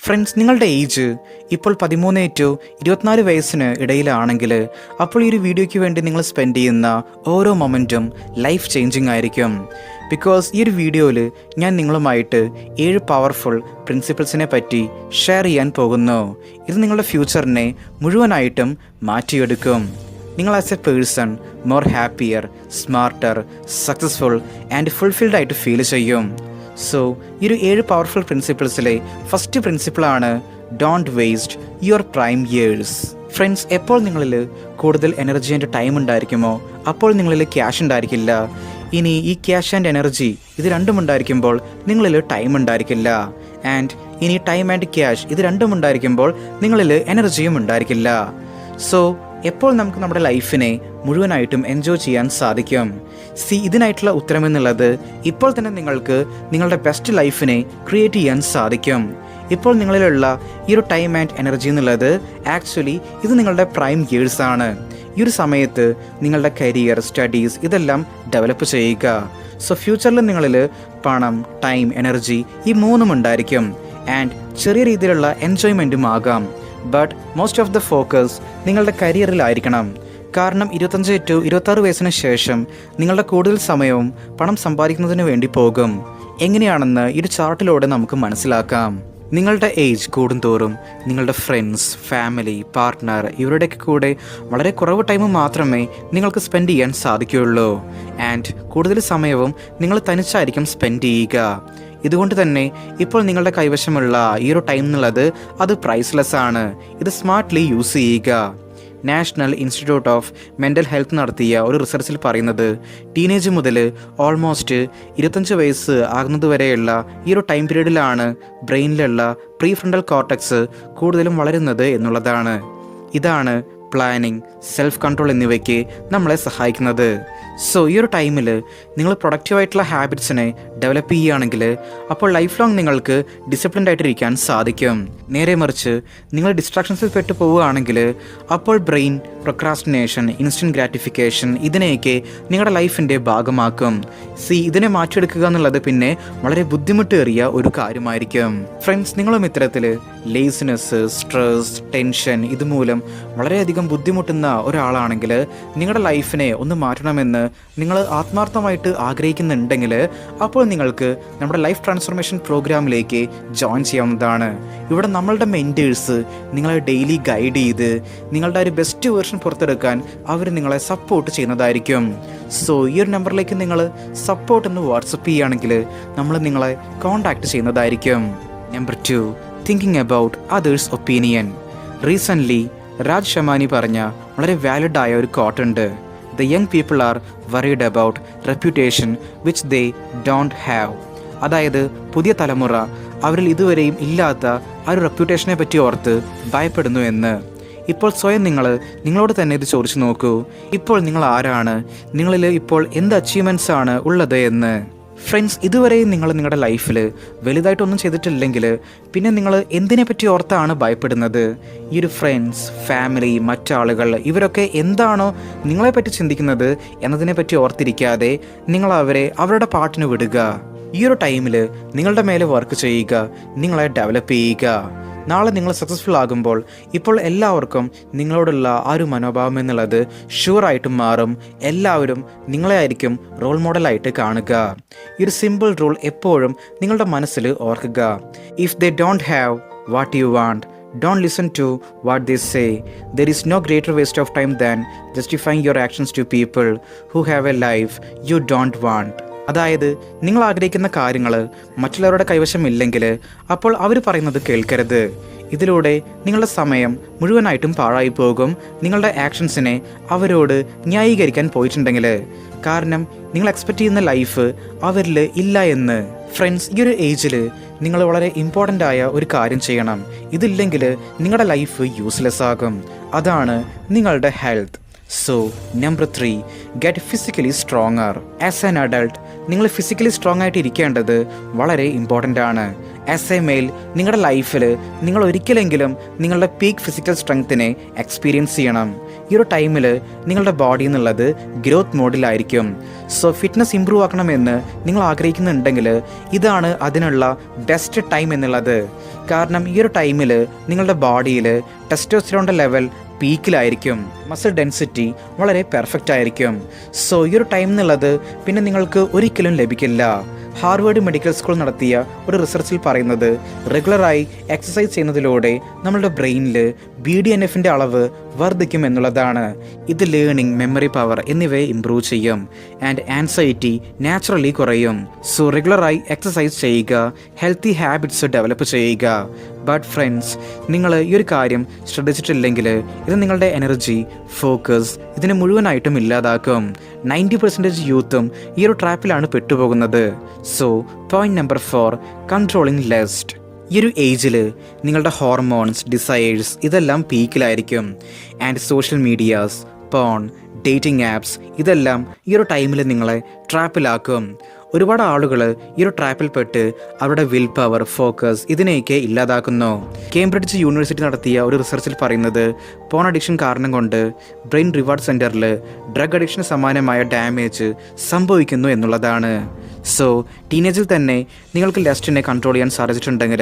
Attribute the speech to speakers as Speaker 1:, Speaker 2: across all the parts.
Speaker 1: Friends, നിങ്ങളുടെ age ഇപ്പോൾ 13 to 24 വയസ്സിന് ഇടയിലാണെങ്കിൽ അപ്പോൾ ഈ ഒരു വീഡിയോയ്ക്ക് വേണ്ടി നിങ്ങൾ സ്പെൻഡ് ചെയ്യുന്ന ഓരോ മൊമെൻറ്റും ലൈഫ് ചേഞ്ചിങ് ആയിരിക്കും. ബിക്കോസ് ഈ ഒരു വീഡിയോയിൽ ഞാൻ നിങ്ങളുമായിട്ട് 7 പവർഫുൾ പ്രിൻസിപ്പിൾസിനെ പറ്റി ഷെയർ ചെയ്യാൻ പോകുന്നു. ഇത് നിങ്ങളുടെ ഫ്യൂച്ചറിനെ മുഴുവനായിട്ടും മാറ്റിയെടുക്കും. നിങ്ങൾ as a person more happier, smarter, successful and fulfilled ആയിട്ട് ഫീൽ ചെയ്യും. സോ ഈ ഒരു 7 പവർഫുൾ പ്രിൻസിപ്പിൾസിലെ ഫസ്റ്റ് പ്രിൻസിപ്പിളാണ് don't waste your prime years. Friends, എപ്പോൾ നിങ്ങളിൽ കൂടുതൽ എനർജി ആൻഡ് ടൈം ഉണ്ടായിരിക്കുമോ അപ്പോൾ നിങ്ങളിൽ ക്യാഷ് ഉണ്ടായിരിക്കില്ല. ഇനി ഈ ക്യാഷ് ആൻഡ് എനർജി ഇത് രണ്ടും ഉണ്ടായിരിക്കുമ്പോൾ നിങ്ങളിൽ ടൈം ഉണ്ടായിരിക്കില്ല. ആൻഡ് ഇനി ടൈം ആൻഡ് ക്യാഷ് ഇത് രണ്ടും ഉണ്ടായിരിക്കുമ്പോൾ നിങ്ങളിൽ എനർജിയും ഉണ്ടായിരിക്കില്ല. സോ എപ്പോൾ നമുക്ക് നമ്മുടെ ലൈഫിനെ മുഴുവനായിട്ടും എൻജോയ് ചെയ്യാൻ സാധിക്കും? ഇതിനായിട്ടുള്ള ഉത്തരം എന്നുള്ളത് ഇപ്പോൾ തന്നെ നിങ്ങൾക്ക് നിങ്ങളുടെ ബെസ്റ്റ് ലൈഫിനെ ക്രിയേറ്റ് ചെയ്യാൻ സാധിക്കും. ഇപ്പോൾ നിങ്ങളിലുള്ള ഈ ഒരു ടൈം ആൻഡ് എനർജി എന്നുള്ളത് ആക്ച്വലി ഇത് നിങ്ങളുടെ പ്രൈം ഇയേഴ്സ് ആണ്. ഈ ഒരു സമയത്ത് നിങ്ങളുടെ കരിയർ, സ്റ്റഡീസ് ഇതെല്ലാം ഡെവലപ്പ് ചെയ്യുക. സോ ഫ്യൂച്ചറിൽ നിങ്ങളിൽ പണം, ടൈം, എനർജി ഈ മൂന്നും ഉണ്ടായിരിക്കും. ആൻഡ് ചെറിയ രീതിയിലുള്ള എൻജോയ്മെൻറ്റും ആകാം. But most of the focus നിങ്ങളുടെ കരിയറിലായിരിക്കണം. കാരണം 25 ടു 26 വയസ്സിന് ശേഷം നിങ്ങളുടെ കൂടുതൽ സമയവും പണം സമ്പാദിക്കുന്നതിന് വേണ്ടി പോകും. എങ്ങനെയാണെന്ന് ഈ ഒരു ചാർട്ടിലൂടെ നമുക്ക് മനസ്സിലാക്കാം. നിങ്ങളുടെ ഏജ് കൂടുന്തോറും നിങ്ങളുടെ ഫ്രണ്ട്സ്, ഫാമിലി, പാർട്ട്ണർ ഇവരുടെയൊക്കെ കൂടെ വളരെ കുറവ് ടൈം മാത്രമേ നിങ്ങൾക്ക് സ്പെൻഡ് ചെയ്യാൻ സാധിക്കുകയുള്ളൂ. ആൻഡ് കൂടുതൽ സമയവും നിങ്ങൾ തനിച്ചായിരിക്കും സ്പെൻഡ് ചെയ്യുക. ഇതുകൊണ്ട് തന്നെ ഇപ്പോൾ നിങ്ങളുടെ കൈവശമുള്ള ഈ ഒരു ടൈം എന്നുള്ളത് അത് പ്രൈസ്ലെസ് ആണ്. ഇത് സ്മാർട്ട്ലി യൂസ് ചെയ്യുക. National institute of mental health നടത്തിയ ഒരു റിസർച്ചിൽ പറയുന്നത് ടീനേജ് മുതൽ ഓൾമോസ്റ്റ് 25 വയസ്സ് ആകുന്നതുവരെയുള്ള ഈ ഒരു ടൈം പീരീഡിലാണ് ബ്രെയിനിലുള്ള പ്രീ ഫ്രണ്ടൽ കോർട്ടക്സ് കൂടുതലും വളരുന്നത് എന്നുള്ളതാണ്. ഇതാണ് പ്ലാനിങ്, സെൽഫ് കൺട്രോൾ എന്നിവയ്ക്ക് നമ്മളെ സഹായിക്കുന്നത്. സോ ഈ ഒരു ടൈമിൽ നിങ്ങൾ പ്രൊഡക്റ്റീവായിട്ടുള്ള ഹാബിറ്റ്സിനെ ഡെവലപ്പ് ചെയ്യുകയാണെങ്കിൽ അപ്പോൾ ലൈഫ് ലോങ് നിങ്ങൾക്ക് ഡിസിപ്ലിൻഡ് ആയിട്ടിരിക്കാൻ സാധിക്കും. നേരെ മറിച്ച് നിങ്ങൾ ഡിസ്ട്രാക്ഷൻസിൽ പെട്ട് പോവുകയാണെങ്കിൽ അപ്പോൾ ബ്രെയിൻ പ്രൊക്രാസ്റ്റിനേഷൻ, ഇൻസ്റ്റൻറ്റ് ഗ്രാറ്റിഫിക്കേഷൻ ഇതിനെയൊക്കെ നിങ്ങളുടെ ലൈഫിൻ്റെ ഭാഗമാക്കും. ഇതിനെ മാറ്റിയെടുക്കുക എന്നുള്ളത് പിന്നെ വളരെ ബുദ്ധിമുട്ടേറിയ ഒരു കാര്യമായിരിക്കും. ഫ്രണ്ട്സ്, നിങ്ങളും ഇത്തരത്തിൽ ലേസിനെസ്, സ്ട്രെസ്, ടെൻഷൻ ഇതുമൂലം വളരെയധികം ബുദ്ധിമുട്ടുന്ന ഒരാളാണെങ്കിൽ നിങ്ങളുടെ ലൈഫിനെ ഒന്ന് മാറ്റണമെന്ന് നിങ്ങൾ ആത്മാർത്ഥമായിട്ട് ആഗ്രഹിക്കുന്നുണ്ടെങ്കിൽ അപ്പോൾ നിങ്ങൾക്ക് നമ്മുടെ ലൈഫ് ട്രാൻസ്ഫോർമേഷൻ പ്രോഗ്രാമിലേക്ക് ജോയിൻ ചെയ്യാവുന്നതാണ്. ഇവിടെ നമ്മളുടെ മെൻറ്റേഴ്സ് നിങ്ങളെ ഡെയിലി ഗൈഡ് ചെയ്ത് നിങ്ങളുടെ ഒരു ബെസ്റ്റ് വേർഷൻ പുറത്തെടുക്കാൻ അവർ നിങ്ങളെ സപ്പോർട്ട് ചെയ്യുന്നതായിരിക്കും. സോ ഈ ഒരു നമ്പറിലേക്ക് നിങ്ങൾ സപ്പോർട്ട് എന്ന് വാട്സപ്പ് ചെയ്യുകയാണെങ്കിൽ നമ്മൾ നിങ്ങളെ കോൺടാക്ട് ചെയ്യുന്നതായിരിക്കും. Number 2, thinking about others opinion. Recently Raj Shamani പറഞ്ഞ വളരെ വാലിഡ് ആയ ഒരു കോട്ട് ഉണ്ട്. The young people are worried about reputation which they don't have. അതായത് പുതിയ തലമുറ അവരിൽ ഇതുവരെയും ഇല്ലാത്ത ആ ഒരു റെപ്യൂട്ടേഷനെ പറ്റി ഓർത്ത് ഭയപ്പെടുന്നു എന്ന്. ഇപ്പോൾ സ്വയം നിങ്ങളോട് തന്നെ ഇത് ചോദിച്ചു നോക്കൂ. ഇപ്പോൾ നിങ്ങൾ ആരാണ്? നിങ്ങളിൽ ഇപ്പോൾ എന്ത് അച്ചീവ്മെൻറ്റ്സ് ആണ് ഉള്ളത് എന്ന്. ഫ്രണ്ട്സ്, ഇതുവരെയും നിങ്ങൾ നിങ്ങളുടെ ലൈഫിൽ വലുതായിട്ടൊന്നും ചെയ്തിട്ടില്ലെങ്കിൽ പിന്നെ നിങ്ങൾ എന്തിനെ പറ്റി ഓർത്താണ് ഭയപ്പെടുന്നത്? ഈ ഒരു ഫ്രണ്ട്സ്, ഫാമിലി, മറ്റാളുകൾ ഇവരൊക്കെ എന്താണോ നിങ്ങളെപ്പറ്റി ചിന്തിക്കുന്നത് എന്നതിനെ പറ്റി ഓർത്തിരിക്കാതെ നിങ്ങൾ അവരെ അവരുടെ പാട്ടിന് വിടുക. ഈ ഒരു ടൈമിൽ നിങ്ങളുടെ മേലെ വർക്ക് ചെയ്യുക, നിങ്ങളെ ഡെവലപ്പ് ചെയ്യുക. നാളെ നിങ്ങൾ സക്സസ്ഫുൾ ആകുമ്പോൾ ഇപ്പോൾ എല്ലാവർക്കും നിങ്ങളോടുള്ള ആ ഒരു മനോഭാവം എന്നുള്ളത് ഷുവറായിട്ടും മാറും. എല്ലാവരും നിങ്ങളെ ആയിരിക്കും റോൾ മോഡലായിട്ട് കാണുക. ഈ ഒരു സിമ്പിൾ റൂൾ എപ്പോഴും നിങ്ങളുടെ മനസ്സിൽ ഓർക്കുക. If they don't have what you want, don't listen to what they say. There is no greater waste of time than justifying your actions to people who have a life you don't want. അതായത് നിങ്ങൾ ആഗ്രഹിക്കുന്ന കാര്യങ്ങൾ മറ്റുള്ളവരുടെ കൈവശമില്ലെങ്കിൽ അപ്പോൾ അവർ പറയുന്നത് കേൾക്കരുത്. ഇതിലൂടെ നിങ്ങളുടെ സമയം മുഴുവനായിട്ടും പാഴായി പോകും. നിങ്ങളുടെ ആക്ഷൻസിനെ അവരോട് ന്യായീകരിക്കാൻ പോയിട്ടുണ്ടെങ്കിൽ. കാരണം നിങ്ങൾ എക്സ്പെക്റ്റ് ചെയ്യുന്ന ലൈഫ് അവരിൽ ഇല്ല എന്ന്. ഫ്രണ്ട്സ്, ഈ ഒരു ഏജിൽ നിങ്ങൾ വളരെ ഇമ്പോർട്ടൻ്റ് ആയ ഒരു കാര്യം ചെയ്യണം. ഇതില്ലെങ്കിൽ നിങ്ങളുടെ ലൈഫ് യൂസ്ലെസ് ആകും. അതാണ് നിങ്ങളുടെ health. So number 3, get physically stronger. As an adult നിങ്ങൾ ഫിസിക്കലി സ്ട്രോങ് ആയിട്ട് ഇരിക്കേണ്ടത് വളരെ ഇമ്പോർട്ടൻ്റ് ആണ്. ആസ് എ മെയിൽ നിങ്ങളുടെ ലൈഫിൽ നിങ്ങൾ ഒരിക്കലെങ്കിലും നിങ്ങളുടെ പീക്ക് ഫിസിക്കൽ സ്ട്രെങ്ത്തിനെ എക്സ്പീരിയൻസ് ചെയ്യണം. ഈ ഒരു ടൈമിൽ നിങ്ങളുടെ ബോഡി എന്നുള്ളത് ഗ്രോത്ത് മോഡിലായിരിക്കും. സോ ഫിറ്റ്നസ് ഇമ്പ്രൂവ് ആക്കണമെന്ന് നിങ്ങൾ ആഗ്രഹിക്കുന്നുണ്ടെങ്കിൽ ഇതാണ് അതിനുള്ള ബെസ്റ്റ് ടൈം എന്നുള്ളത്. കാരണം ഈ ഒരു ടൈമിൽ നിങ്ങളുടെ ബോഡിയിൽ ടെസ്റ്റോസ്റ്റെറോണിൻ്റെ ലെവൽ പീക്കിലായിരിക്കും, മസിൽ ഡെൻസിറ്റി വളരെ പെർഫെക്റ്റ് ആയിരിക്കും. സോ ഈ ഒരു ടൈം എന്നുള്ളത് പിന്നെ നിങ്ങൾക്ക് ഒരിക്കലും ലഭിക്കില്ല. ഹാർവേഡ് മെഡിക്കൽ സ്കൂൾ നടത്തിയ ഒരു റിസർച്ചിൽ പറയുന്നത് റെഗുലറായി എക്സസൈസ് ചെയ്യുന്നതിലൂടെ നമ്മളുടെ ബ്രെയിനിൽ BDNF-ൻ്റെ അളവ് വർദ്ധിക്കും എന്നുള്ളതാണ്. ഇത് ലേണിംഗ്, മെമ്മറി പവർ എന്നിവയെ ഇംപ്രൂവ് ചെയ്യും. ആൻഡ് ആൻസൈറ്റി നാച്ചുറലി കുറയും. സോ റെഗുലറായി എക്സസൈസ് ചെയ്യുക, ഹെൽത്തി ഹാബിറ്റ്സ് ഡെവലപ്പ് ചെയ്യുക. ബട്ട് ഫ്രണ്ട്സ്, നിങ്ങൾ ഈ ഒരു കാര്യം ശ്രദ്ധിച്ചിട്ടില്ലെങ്കിൽ ഇത് നിങ്ങളുടെ എനർജി, ഫോക്കസ് ഇതിനെ മുഴുവനായിട്ടും ഇല്ലാതാക്കും. 90% യൂത്തും ഈ ഒരു ട്രാപ്പിലാണ് പെട്ടുപോകുന്നത്. So point number 4, controlling lust. ഈ ഒരു ഏജിൽ നിങ്ങളുടെ ഹോർമോൺസ്, ഡിസയേഴ്സ് ഇതെല്ലാം പീക്കിലായിരിക്കും. And social medias, porn, dating apps ഇതെല്ലാം ഈ ഒരു ടൈമിൽ നിങ്ങളെ ട്രാപ്പിലാക്കും. ഒരുപാട് ആളുകൾ ഈ ഒരു ട്രാപ്പിൽപ്പെട്ട് അവരുടെ വിൽ പവർ, ഫോക്കസ് ഇതിനെയൊക്കെ ഇല്ലാതാക്കുന്നു. കേംബ്രിഡ്ജ് യൂണിവേഴ്സിറ്റി നടത്തിയ ഒരു റിസർച്ചിൽ പറയുന്നത് പോൺ അഡിക്ഷൻ കാരണം കൊണ്ട് ബ്രെയിൻ റിവാർഡ് സെൻറ്ററിൽ ഡ്രഗ് അഡിക്ഷന് സമാനമായ ഡാമേജ് സംഭവിക്കുന്നു എന്നുള്ളതാണ്. സോ ടീനേജിൽ തന്നെ നിങ്ങൾക്ക് ലെസ്റ്റിനെ കൺട്രോൾ ചെയ്യാൻ സാധിച്ചിട്ടുണ്ടെങ്കിൽ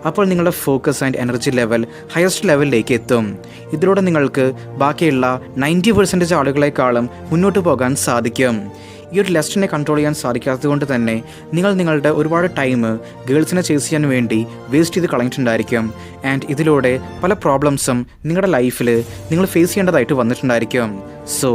Speaker 1: അപ്പോൾ നിങ്ങളുടെ focus and energy level highest ലെവലിലേക്ക് എത്തും. ഇതിലൂടെ നിങ്ങൾക്ക് ബാക്കിയുള്ള 90% ആളുകളെക്കാളും മുന്നോട്ട് പോകാൻ സാധിക്കും. ഈ ഒരു ലെസ്റ്റിനെ കൺട്രോൾ ചെയ്യാൻ സാധിക്കാത്തത് കൊണ്ട് തന്നെ നിങ്ങൾ നിങ്ങളുടെ ഒരുപാട് ടൈം ഗേൾസിനെ ചേസ് ചെയ്യാൻ വേണ്ടി വേസ്റ്റ് ചെയ്ത് കളഞ്ഞിട്ടുണ്ടായിരിക്കും. ആൻഡ് ഇതിലൂടെ പല പ്രോബ്ലംസും നിങ്ങളുടെ ലൈഫിൽ നിങ്ങൾ ഫേസ് ചെയ്യേണ്ടതായിട്ട് വന്നിട്ടുണ്ടായിരിക്കും. So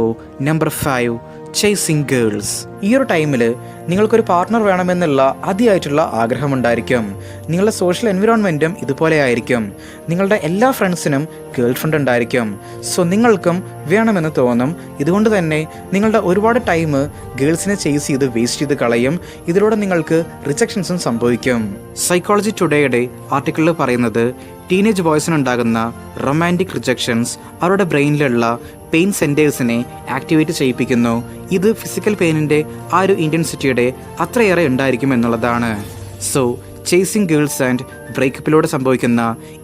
Speaker 1: number 5, chasing girls. ഈ ഒരു ടൈമിൽ നിങ്ങൾക്കൊരു പാർട്ട്ണർ വേണമെന്നുള്ള അതിയായിട്ടുള്ള ആഗ്രഹമുണ്ടായിരിക്കും. നിങ്ങളുടെ സോഷ്യൽ എൻവിറോൺമെൻറ്റും ഇതുപോലെ ആയിരിക്കും. നിങ്ങളുടെ എല്ലാ ഫ്രണ്ട്സിനും ഗേൾ ഫ്രണ്ട് ഉണ്ടായിരിക്കും. സോ നിങ്ങൾക്കും വേണമെന്ന് തോന്നും. ഇതുകൊണ്ട് തന്നെ നിങ്ങളുടെ ഒരുപാട് ടൈം ഗേൾസിനെ ചേസ് ചെയ്ത് വേസ്റ്റ് ചെയ്ത് കളയും. ഇതിലൂടെ നിങ്ങൾക്ക് റിജക്ഷൻസും സംഭവിക്കും. സൈക്കോളജി ടുഡേയുടെ ആർട്ടിക്കിളിൽ പറയുന്നത് ടീനേജ് ബോയ്സിനുണ്ടാകുന്ന റൊമാൻറ്റിക് റിജക്ഷൻസ് അവരുടെ ബ്രെയിനിലുള്ള പെയിൻ സെൻറ്റേഴ്സിനെ ആക്ടിവേറ്റ് ചെയ്യിപ്പിക്കുന്നു. ഇത് ഫിസിക്കൽ പെയിനിൻ്റെ ആ ഒരു ഇൻറ്റൻസിറ്റിയുടെ അത്രയേറെ ഉണ്ടായിരിക്കും എന്നുള്ളതാണ്. സോ ചേസിങ് ഗേൾസ് ആൻഡ് ബ്രേക്കപ്പിലൂടെ സംഭവിക്കുന്ന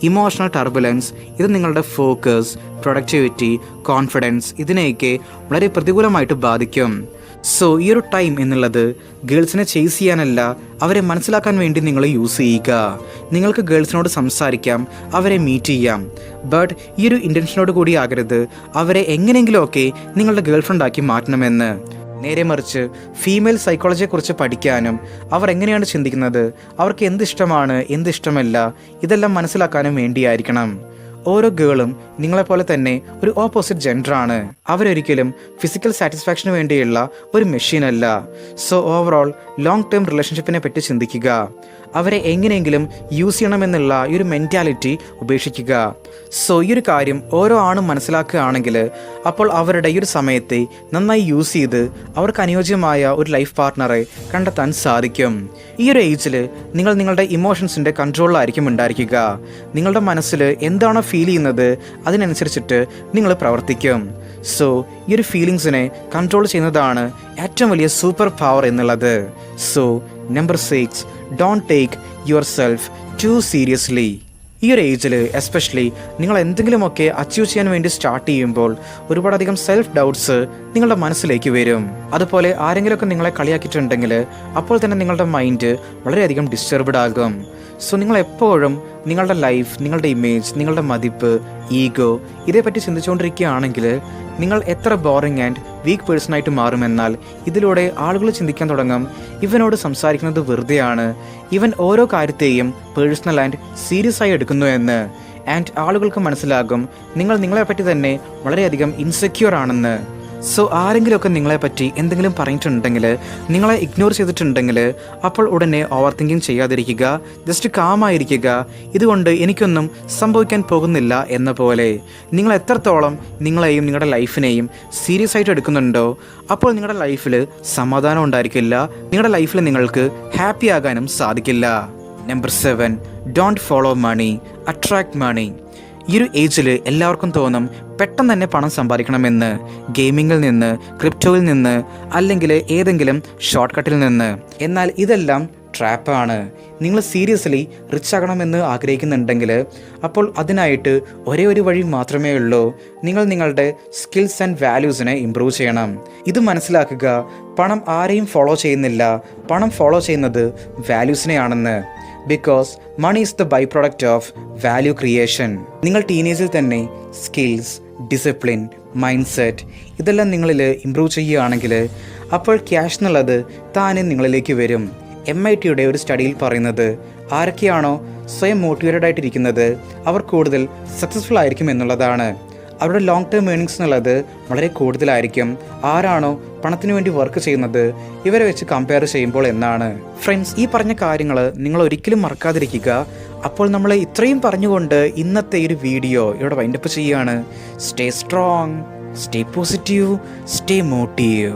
Speaker 1: ഇമോഷണൽ ടർബുലൻസ് ഇത് നിങ്ങളുടെ ഫോക്കസ്, പ്രൊഡക്ടിവിറ്റി, കോൺഫിഡൻസ് ഇതിനെയൊക്കെ വളരെ പ്രതികൂലമായിട്ട് ബാധിക്കും. സോ ഈ ഒരു ടൈം എന്നുള്ളത് ഗേൾസിനെ ചേസ് ചെയ്യാനല്ല, അവരെ മനസ്സിലാക്കാൻ വേണ്ടി നിങ്ങൾ യൂസ് ചെയ്യുക. നിങ്ങൾക്ക് ഗേൾസിനോട് സംസാരിക്കാം, അവരെ മീറ്റ് ചെയ്യാം. ബട്ട് ഈ ഒരു ഇൻറ്റൻഷനോട് കൂടി ആകരുത് അവരെ എങ്ങനെയെങ്കിലുമൊക്കെ നിങ്ങളുടെ ഗേൾ ഫ്രണ്ടാക്കി മാറ്റണമെന്ന്. നേരെ മറിച്ച് ഫീമെയിൽ സൈക്കോളജിയെക്കുറിച്ച് പഠിക്കാനും അവർ എങ്ങനെയാണ് ചിന്തിക്കുന്നത്, അവർക്ക് എന്തിഷ്ടമാണ് എന്തിഷ്ടമല്ല ഇതെല്ലാം മനസ്സിലാക്കാനും വേണ്ടിയായിരിക്കണം. ഓരോ ഗേളും നിങ്ങളെപ്പോലെ തന്നെ ഒരു ഓപ്പോസിറ്റ് ജെൻഡറാണ്. അവരൊരിക്കലും ഫിസിക്കൽ സാറ്റിസ്ഫാക്ഷന് വേണ്ടിയുള്ള ഒരു മെഷീനല്ല. സോ ഓവറോൾ ലോങ് ടേം റിലേഷൻഷിപ്പിനെ പറ്റി ചിന്തിക്കുക. അവരെ എങ്ങനെയെങ്കിലും യൂസ് ചെയ്യണമെന്നുള്ള ഈ ഒരു മെൻറ്റാലിറ്റി ഉപേക്ഷിക്കുക. സോ ഈ ഒരു കാര്യം ഓരോ ആണും മനസ്സിലാക്കുകയാണെങ്കിൽ അപ്പോൾ അവരുടെ ഈ ഒരു സമയത്തെ നന്നായി യൂസ് ചെയ്ത് അവർക്ക് അനുയോജ്യമായ ഒരു ലൈഫ് പാർട്ട്ണറെ കണ്ടെത്താൻ സാധിക്കും. ഈ ഒരു ഏജിൽ നിങ്ങൾ നിങ്ങളുടെ ഇമോഷൻസിൻ്റെ കൺട്രോളിലായിരിക്കും ഉണ്ടായിരിക്കുക. നിങ്ങളുടെ മനസ്സിൽ എന്താണോ ഫീൽ ചെയ്യുന്നത് അതിനനുസരിച്ചിട്ട് നിങ്ങൾ പ്രവർത്തിക്കും. സോ ഈ ഒരു ഫീലിങ്സിനെ കൺട്രോൾ ചെയ്യുന്നതാണ് ഏറ്റവും വലിയ സൂപ്പർ പവർ എന്നുള്ളത്. So number 6, don't take yourself too seriously. ഈ ഒരു ഏജിൽ എസ്പെഷ്യലി നിങ്ങൾ എന്തെങ്കിലുമൊക്കെ അച്ചീവ് ചെയ്യാൻ വേണ്ടി സ്റ്റാർട്ട് ചെയ്യുമ്പോൾ ഒരുപാടധികം സെൽഫ് ഡൗട്ട്സ് നിങ്ങളുടെ മനസ്സിലേക്ക് വരും. അതുപോലെ ആരെങ്കിലുമൊക്കെ നിങ്ങളെ കളിയാക്കിയിട്ടുണ്ടെങ്കിൽ അപ്പോൾ തന്നെ നിങ്ങളുടെ മൈൻഡ് വളരെയധികം ഡിസ്റ്റർബ്ഡ് ആകും. സോ നിങ്ങൾ എപ്പോഴും നിങ്ങളുടെ ലൈഫ്, നിങ്ങളുടെ ഇമേജ്, നിങ്ങളുടെ മതിപ്പ്, ഈഗോ ഇതേപ്പറ്റി ചിന്തിച്ചുകൊണ്ടിരിക്കുകയാണെങ്കിൽ നിങ്ങൾ എത്ര ബോറിംഗ് ആൻഡ് വീക്ക് പേഴ്സണായിട്ട് മാറുമെന്നാൽ ഇതിലൂടെ ആളുകൾ ചിന്തിക്കാൻ തുടങ്ങും, ഇവനോട് സംസാരിക്കുന്നത് വെറുതെയാണ്, ഇവൻ ഓരോ കാര്യത്തെയും പേഴ്സണൽ ആൻഡ് സീരിയസ് ആയി എടുക്കുന്നു എന്ന്. ആൻഡ് ആളുകൾക്ക് മനസ്സിലാകും നിങ്ങൾ നിങ്ങളെപ്പറ്റി തന്നെ വളരെയധികം ഇൻസെക്യൂർ ആണെന്ന്. സോ ആരെങ്കിലുമൊക്കെ നിങ്ങളെപ്പറ്റി എന്തെങ്കിലും പറഞ്ഞിട്ടുണ്ടെങ്കിൽ, നിങ്ങളെ ഇഗ്നോർ ചെയ്തിട്ടുണ്ടെങ്കിൽ അപ്പോൾ ഉടനെ ഓവർ തിങ്കിങ് ചെയ്യാതിരിക്കുക, ജസ്റ്റ് കാമായിരിക്കുക. ഇതുകൊണ്ട് എനിക്കൊന്നും സംഭവിക്കാൻ പോകുന്നില്ല എന്ന പോലെ. നിങ്ങൾ എത്രത്തോളം നിങ്ങളെയും നിങ്ങളുടെ ലൈഫിനെയും സീരിയസ് ആയിട്ട് എടുക്കുന്നുണ്ടോ അപ്പോൾ നിങ്ങളുടെ ലൈഫിൽ സമാധാനം ഉണ്ടായിരിക്കില്ല, നിങ്ങളുടെ ലൈഫിൽ നിങ്ങൾക്ക് ഹാപ്പി ആകാനും സാധിക്കില്ല. Number 7, don't follow money, attract money. ഈ ഒരു ഏജിൽ എല്ലാവർക്കും തോന്നും പെട്ടെന്ന് തന്നെ പണം സമ്പാദിക്കണമെന്ന്, ഗെയിമിങ്ങിൽ നിന്ന്, ക്രിപ്റ്റോയിൽ നിന്ന്, അല്ലെങ്കിൽ ഏതെങ്കിലും ഷോർട്ട് കട്ടിൽ നിന്ന്. എന്നാൽ ഇതെല്ലാം ട്രാപ്പാണ്. നിങ്ങൾ സീരിയസ്ലി റിച്ച് ആകണമെന്ന് ആഗ്രഹിക്കുന്നുണ്ടെങ്കിൽ അപ്പോൾ അതിനായിട്ട് ഒരേ ഒരു വഴി മാത്രമേ ഉള്ളൂ. നിങ്ങൾ നിങ്ങളുടെ സ്കിൽസ് ആൻഡ് വാല്യൂസിനെ ഇമ്പ്രൂവ് ചെയ്യണം. ഇത് മനസ്സിലാക്കുക, പണം ആരെയും ഫോളോ ചെയ്യുന്നില്ല, പണം ഫോളോ ചെയ്യുന്നത് വാല്യൂസിനെയാണെന്ന്. Because money is the byproduct of value creation. നിങ്ങൾ ടീനേജിൽ തന്നെ സ്കിൽസ്, ഡിസിപ്ലിൻ, മൈൻഡ് സെറ്റ് ഇതെല്ലാം നിങ്ങളിൽ ഇമ്പ്രൂവ് ചെയ്യുകയാണെങ്കിൽ അപ്പോൾ ക്യാഷ് എന്നുള്ളത് താനെ നിങ്ങളിലേക്ക് വരും. MITയുടെ ഒരു സ്റ്റഡിയിൽ പറയുന്നത് ആരൊക്കെയാണോ സ്വയം മോട്ടിവേറ്റഡ് ആയിട്ടിരിക്കുന്നത് അവർ കൂടുതൽ സക്സസ്ഫുൾ ആയിരിക്കും എന്നുള്ളതാണ്. അവരുടെ ലോങ് ടേം ഏണിങ്സ് എന്നുള്ളത് വളരെ കൂടുതലായിരിക്കും ആരാണോ പണത്തിന് വേണ്ടി വർക്ക് ചെയ്യുന്നത് ഇവരെ വെച്ച് കമ്പയർ ചെയ്യുമ്പോൾ എന്നാണ്. ഫ്രണ്ട്സ്, ഈ പറഞ്ഞ കാര്യങ്ങൾ നിങ്ങൾ ഒരിക്കലും മറക്കാതിരിക്കുക. അപ്പോൾ നമ്മൾ ഇത്രയും പറഞ്ഞുകൊണ്ട് ഇന്നത്തെ ഒരു വീഡിയോ ഇവിടെ വൈൻഡപ്പ് ചെയ്യുകയാണ്. Stay strong, stay positive, stay motive.